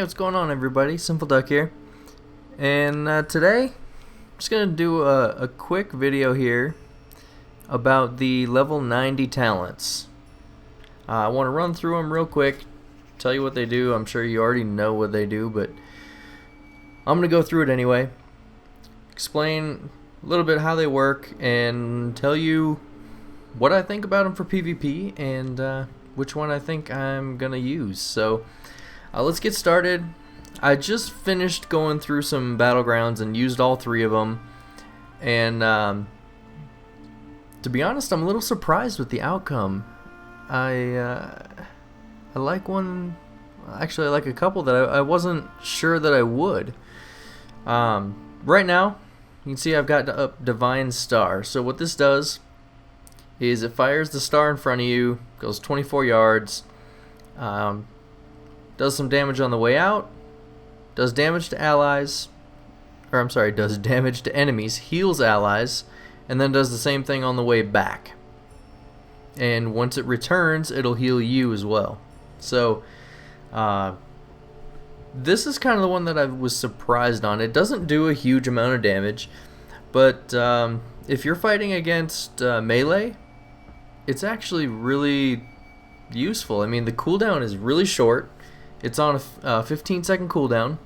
Hey, what's going on, everybody? Simple Duck here, and today I'm just gonna do a quick video here about the level 90 talents. I want to run through them real quick, tell you what they do. I'm sure you already know what they do, but I'm gonna go through it anyway, explain a little bit how they work, and tell you what I think about them for PvP and which one I think I'm gonna use. So let's get started. I just finished going through some battlegrounds and used all three of them, and to be honest, I'm a little surprised with the outcome. I like one. Actually, I like a couple that I wasn't sure that I would. Right now, you can see I've got up Divine Star. So what this does is it fires the star in front of you, goes 24 yards, does some damage on the way out, does damage to allies, or I'm sorry, does damage to enemies, heals allies, and then does the same thing on the way back. And once it returns, it'll heal you as well. So this is kind of the one that I was surprised on. It doesn't do a huge amount of damage, but if you're fighting against melee, it's actually really useful. I mean, the cooldown is really short. It's on a 15-second cooldown.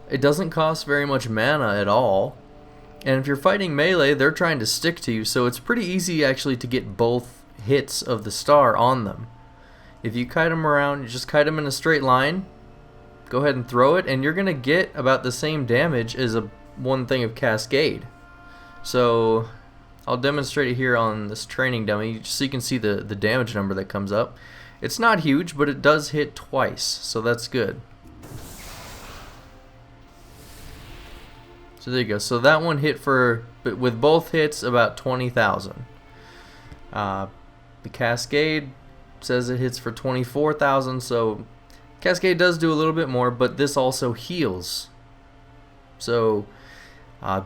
It doesn't cost very much mana at all. And if you're fighting melee, they're trying to stick to you, so it's pretty easy actually to get both hits of the star on them. If you kite them around, you just kite them in a straight line, go ahead and throw it, and you're going to get about the same damage as one thing of Cascade. So I'll demonstrate it here on this training dummy just so you can see the damage number that comes up. It's not huge, but it does hit twice, so that's good. So there you go. So that one hit but with both hits, about 20,000. The Cascade says it hits for 24,000, so Cascade does do a little bit more, but this also heals. So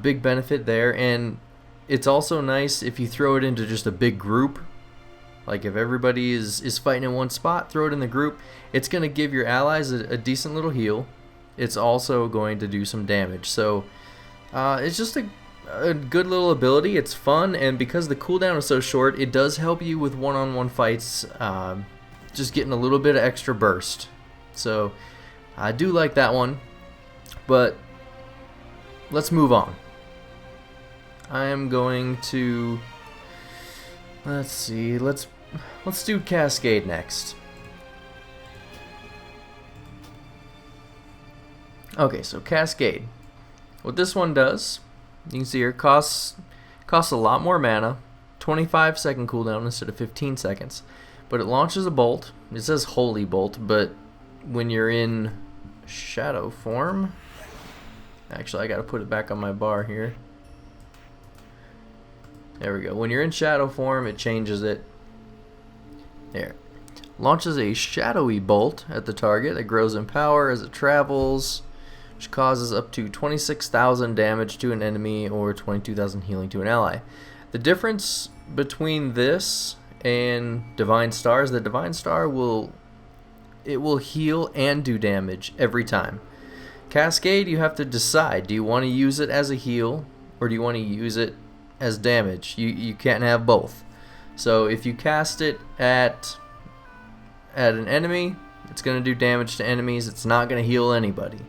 big benefit there, and it's also nice if you throw it into just a big group. Like if everybody is fighting in one spot, throw it in the group. It's going to give your allies a decent little heal. It's also going to do some damage. So it's just a good little ability. It's fun, and because the cooldown is so short, it does help you with one-on-one fights, just getting a little bit of extra burst. So I do like that one, but let's move on. I am going to, let's see, let's do Cascade next. Okay, so Cascade. What this one does, you can see here, costs a lot more mana, 25-second cooldown instead of 15 seconds. But it launches a bolt. It says Holy Bolt, but when you're in shadow form, actually I gotta put it back on my bar here. There we go. When you're in shadow form, it changes it. There. Launches a shadowy bolt at the target that grows in power as it travels, which causes up to 26,000 damage to an enemy or 22,000 healing to an ally. The difference between this and Divine Star is that Divine Star will heal and do damage every time. Cascade, you have to decide, do you want to use it as a heal or do you want to use it as damage? You can't have both. So if you cast it at an enemy, it's going to do damage to enemies. It's not going to heal anybody.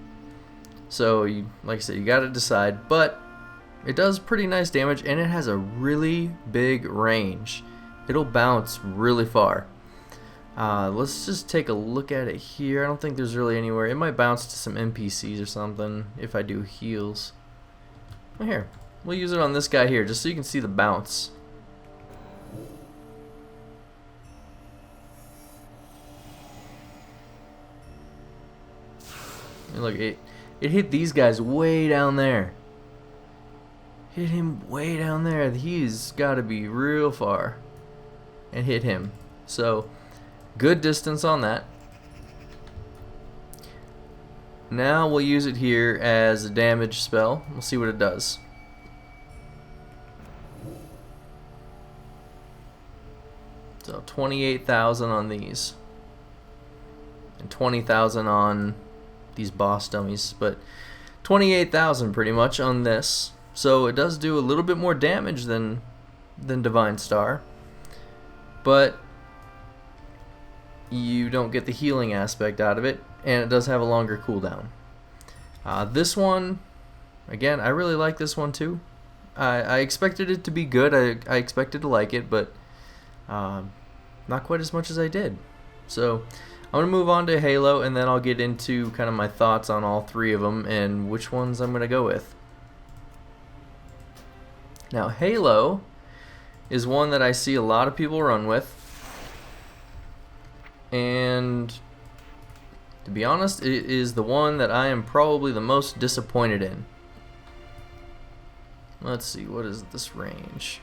So like I said, you got to decide, but it does pretty nice damage, and it has a really big range. It'll bounce really far. Let's just take a look at it here. I don't think there's really anywhere. It might bounce to some NPCs or something if I do heals. Well, here, we'll use it on this guy here just so you can see the bounce. And look, it hit these guys way down there. Hit him way down there. He's got to be real far. And hit him. So, good distance on that. Now we'll use it here as a damage spell. We'll see what it does. So 28,000 on these. and 20,000 on these boss dummies, but 28,000 pretty much on this. So it does do a little bit more damage than Divine Star, but you don't get the healing aspect out of it, and it does have a longer cooldown. This one, again, I really like this one too. I expected it to be good. I expected to like it, but not quite as much as I did. So I'm going to move on to Halo, and then I'll get into kind of my thoughts on all three of them and which ones I'm going to go with. Now, Halo is one that I see a lot of people run with, and to be honest, it is the one that I am probably the most disappointed in. Let's see, what is this range?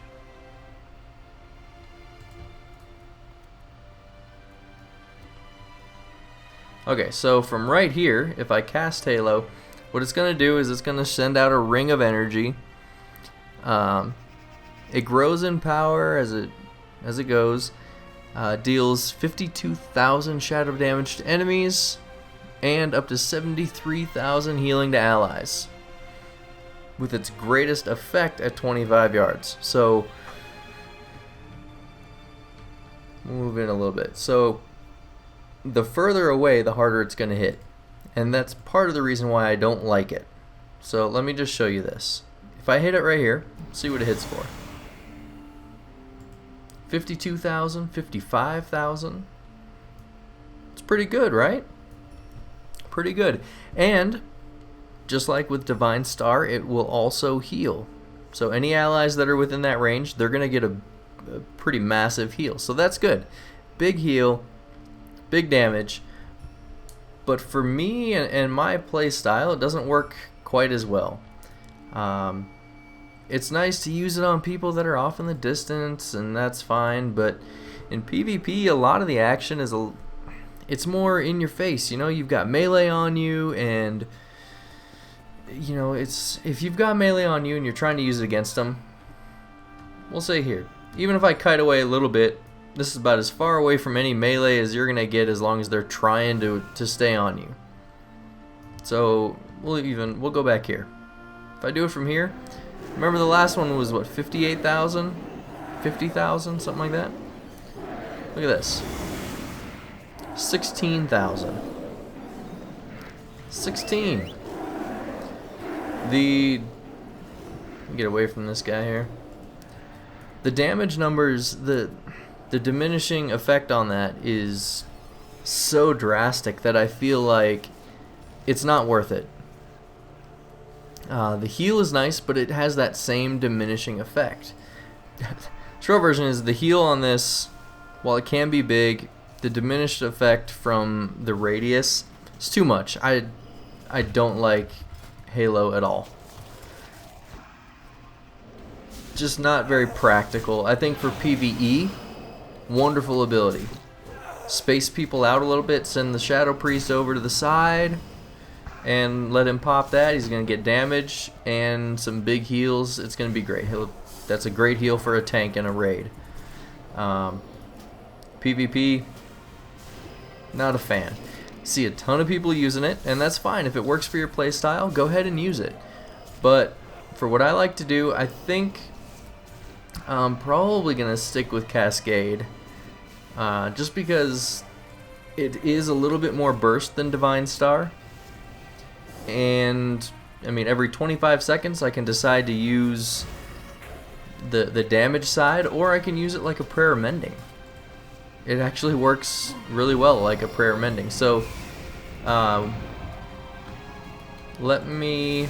Okay, so from right here, if I cast Halo, what it's going to do is it's going to send out a ring of energy. It grows in power as it goes. Deals 52,000 shadow damage to enemies and up to 73,000 healing to allies, with its greatest effect at 25 yards. So we'll move in a little bit. So the further away, the harder it's going to hit, and that's part of the reason why I don't like it. So let me just show you this. If I hit it right here, see what it hits for. 52,000, 55,000. It's pretty good, right? Pretty good. And just like with Divine Star, it will also heal. So any allies that are within that range, they're going to get a pretty massive heal. So that's good. Big heal, big damage. But for me and my play style, it doesn't work quite as well. It's nice to use it on people that are off in the distance, and that's fine, but in PvP, a lot of the action is it's more in your face. You know, you've got melee on you, and you know, if you've got melee on you and you're trying to use it against them, we'll say here, even if I kite away a little bit, this is about as far away from any melee as you're gonna get, as long as they're trying to stay on you. So we'll go back here. If I do it from here, remember the last one was what, 58,000? 50,000, something like that? Look at this. 16,000. 16. Get away from this guy here. The damage numbers, the diminishing effect on that is so drastic that I feel like it's not worth it. The heal is nice, but it has that same diminishing effect. Short version is the heal on this, while it can be big, the diminished effect from the radius is too much. I don't like Halo at all. Just not very practical. I think for PvE, wonderful ability. Space people out a little bit, send the Shadow Priest over to the side, and let him pop that. He's going to get damage and some big heals. It's going to be great. That's a great heal for a tank in a raid. PvP, not a fan. See a ton of people using it, and that's fine. If it works for your playstyle, go ahead and use it. But for what I like to do, I think I'm probably going to stick with Cascade. Just because it is a little bit more burst than Divine Star. And I mean, every 25 seconds I can decide to use the damage side, or I can use it like a prayer mending. It actually works really well like a prayer mending. So let me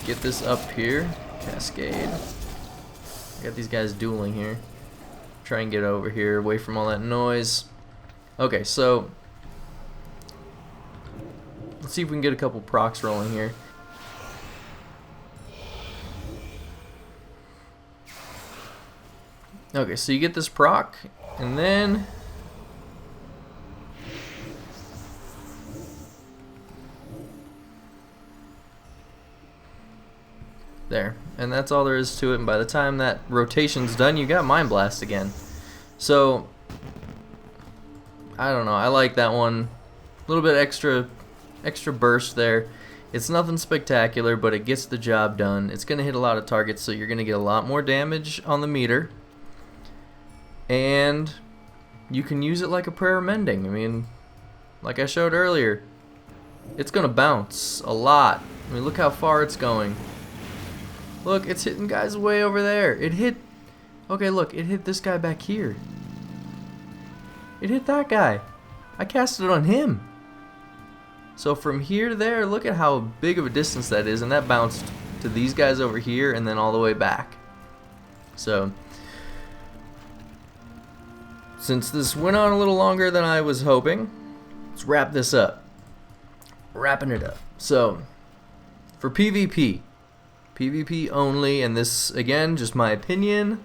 get this up here. Cascade. Got these guys dueling here. Try and get over here away from all that noise. Okay, so let's see if we can get a couple procs rolling here. Okay, so you get this proc, and then there. And that's all there is to it, and by the time that rotation's done, you got Mind Blast again. So I don't know, I like that one little bit extra burst there. It's nothing spectacular, but it gets the job done. It's going to hit a lot of targets, so you're going to get a lot more damage on the meter. And you can use it like a prayer mending. I mean, like I showed earlier, it's going to bounce a lot. I mean, look how far it's going. Look, it's hitting guys way over there. It hit... Okay, look, it hit this guy back here. It hit that guy. I cast it on him. So from here to there, look at how big of a distance that is, and that bounced to these guys over here and then all the way back. So, since this went on a little longer than I was hoping, let's wrap this up. Wrapping it up. So, for PvP only, and this, again, just my opinion,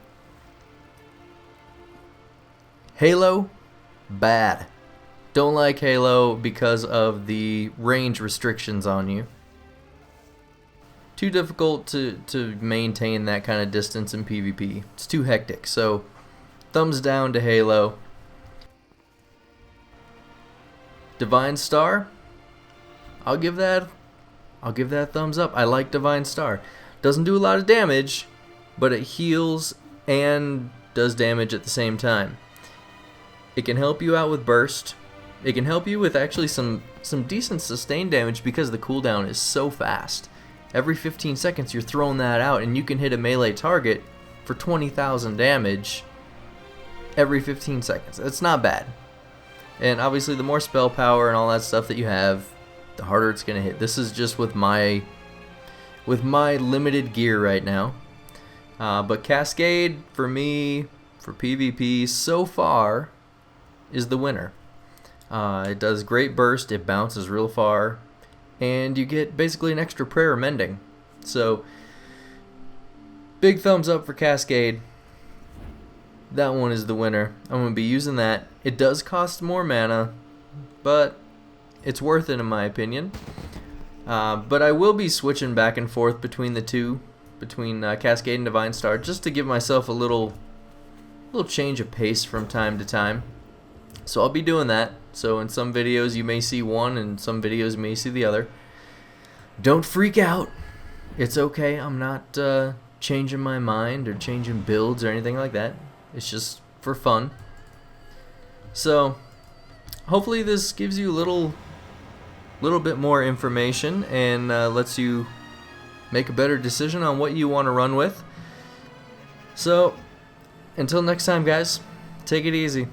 Halo, bad. Don't like Halo because of the range restrictions on you. Too difficult to maintain that kind of distance in PvP. It's too hectic. So, thumbs down to Halo. Divine Star, I'll give that thumbs up. I like Divine Star. Doesn't do a lot of damage, but it heals and does damage at the same time. It can help you out with burst. It can help you with actually some decent sustained damage because the cooldown is so fast. Every 15 seconds you're throwing that out, and you can hit a melee target for 20,000 damage every 15 seconds. It's not bad. And obviously the more spell power and all that stuff that you have, the harder it's going to hit. This is just with my limited gear right now. But Cascade, for me, for PvP, so far, is the winner. It does great burst, it bounces real far, and you get basically an extra prayer mending. So, big thumbs up for Cascade. That one is the winner. I'm going to be using that. It does cost more mana, but it's worth it in my opinion. But I will be switching back and forth between the two, between Cascade and Divine Star, just to give myself a little change of pace from time to time. So I'll be doing that. So in some videos you may see one, and some videos you may see the other. Don't freak out. It's okay. I'm not changing my mind or changing builds or anything like that. It's just for fun. So hopefully this gives you a little bit more information and lets you make a better decision on what you want to run with. So until next time, guys, take it easy.